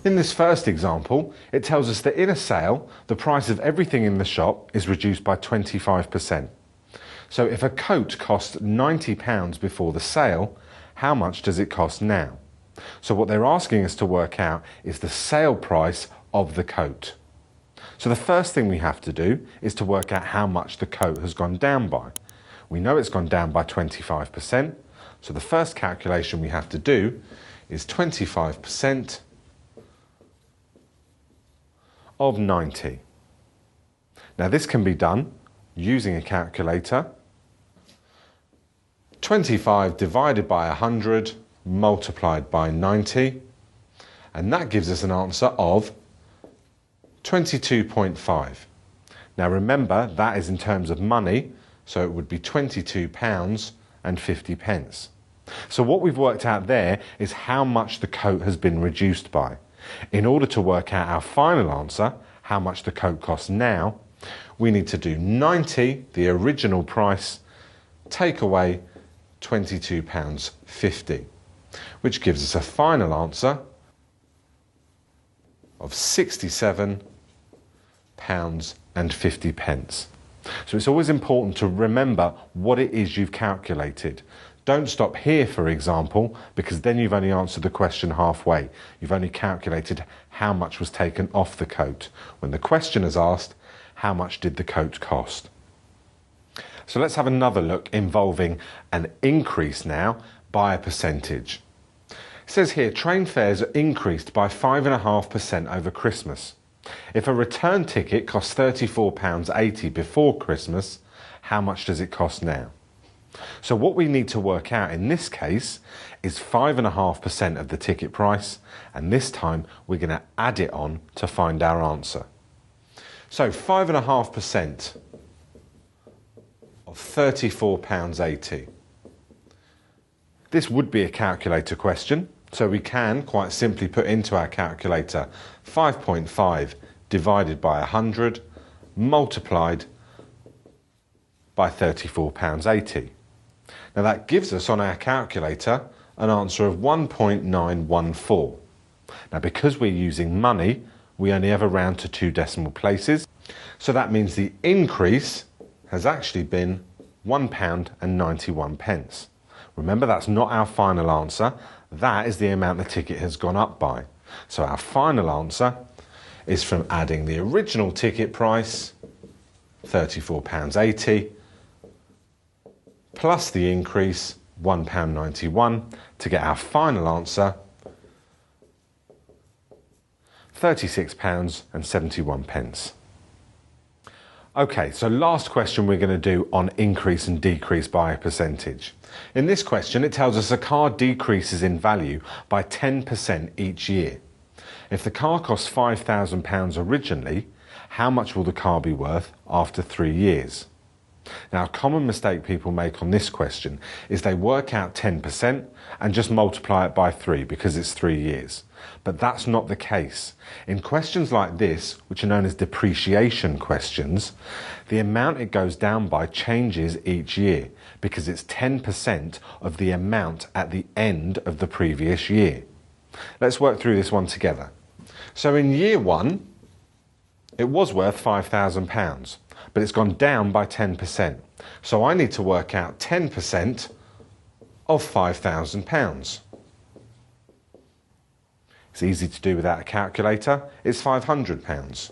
In this first example, it tells us that in a sale, the price of everything in the shop is reduced by 25%. So if a coat cost £90 before the sale, how much does it cost now? So what they're asking us to work out is the sale price of the coat. So the first thing we have to do is to work out how much the coat has gone down by. We know it's gone down by 25%, so the first calculation we have to do is 25% of 90. Now this can be done using a calculator. 25 divided by 100 multiplied by 90, and that gives us an answer of 22.5. Now remember, that is in terms of money, so it would be £22.50. So what we've worked out there is how much the coat has been reduced by. In order to work out our final answer, how much the coat costs now, we need to do 90, the original price, take away £22.50, which gives us a final answer of £67.50. So it's always important to remember what it is you've calculated. Don't stop here, for example, because then you've only answered the question halfway. You've only calculated how much was taken off the coat, when the question is asked, how much did the coat cost? So let's have another look involving an increase now by a percentage. It says here, train fares are increased by 5.5% over Christmas. If a return ticket costs £34.80 before Christmas, how much does it cost now? So what we need to work out in this case is 5.5% of the ticket price, and this time we're going to add it on to find our answer. So 5.5% of £34.80. This would be a calculator question, so we can quite simply put into our calculator 5.5 divided by 100 multiplied by £34.80. Now that gives us on our calculator an answer of 1.914. Now because we're using money, we only ever round to 2 decimal places, so that means the increase has actually been £1.91. Remember, that's not our final answer. That is the amount the ticket has gone up by. So our final answer is from adding the original ticket price, £34.80, plus the increase, £1.91, to get our final answer, £36.71. Okay, so last question we're going to do on increase and decrease by a percentage. In this question, it tells us a car decreases in value by 10% each year. If the car costs £5,000 originally, how much will the car be worth after 3 years? Now, a common mistake people make on this question is they work out 10% and just multiply it by 3 because it's 3 years. But that's not the case. In questions like this, which are known as depreciation questions, the amount it goes down by changes each year because it's 10% of the amount at the end of the previous year. Let's work through this one together. So in year 1, it was worth £5,000. But it's gone down by 10%. So I need to work out 10% of £5,000. It's easy to do without a calculator. It's £500.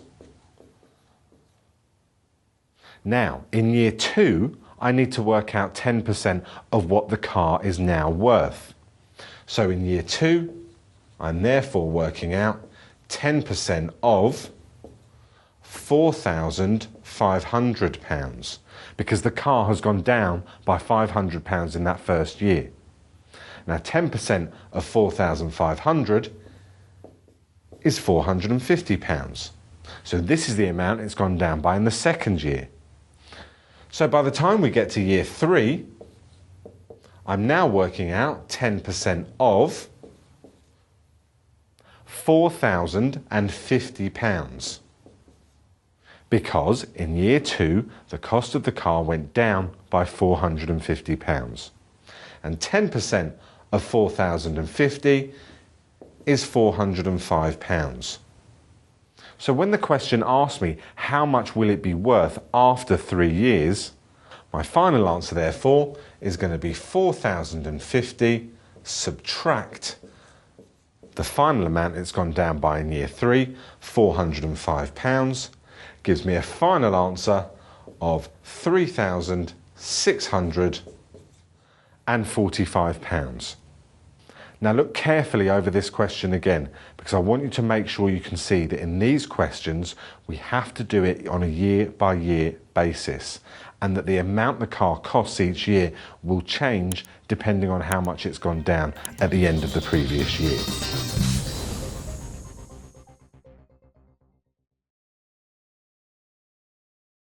Now, in year 2, I need to work out 10% of what the car is now worth. So in year 2, I'm therefore working out 10% of £4,500 because the car has gone down by £500 in that first year. Now 10% of 4,500 is £450. So this is the amount it's gone down by in the second year. So by the time we get to year 3, I'm now working out 10% of £4,050. Because in year 2, the cost of the car went down by £450. And 10% of 4,050 is £405. So when the question asks me how much will it be worth after 3 years, my final answer therefore is going to be 4,050 subtract the final amount it's gone down by in year 3, £405, gives me a final answer of £3,645. Now look carefully over this question again, because I want you to make sure you can see that in these questions we have to do it on a year-by-year basis, and that the amount the car costs each year will change depending on how much it's gone down at the end of the previous year.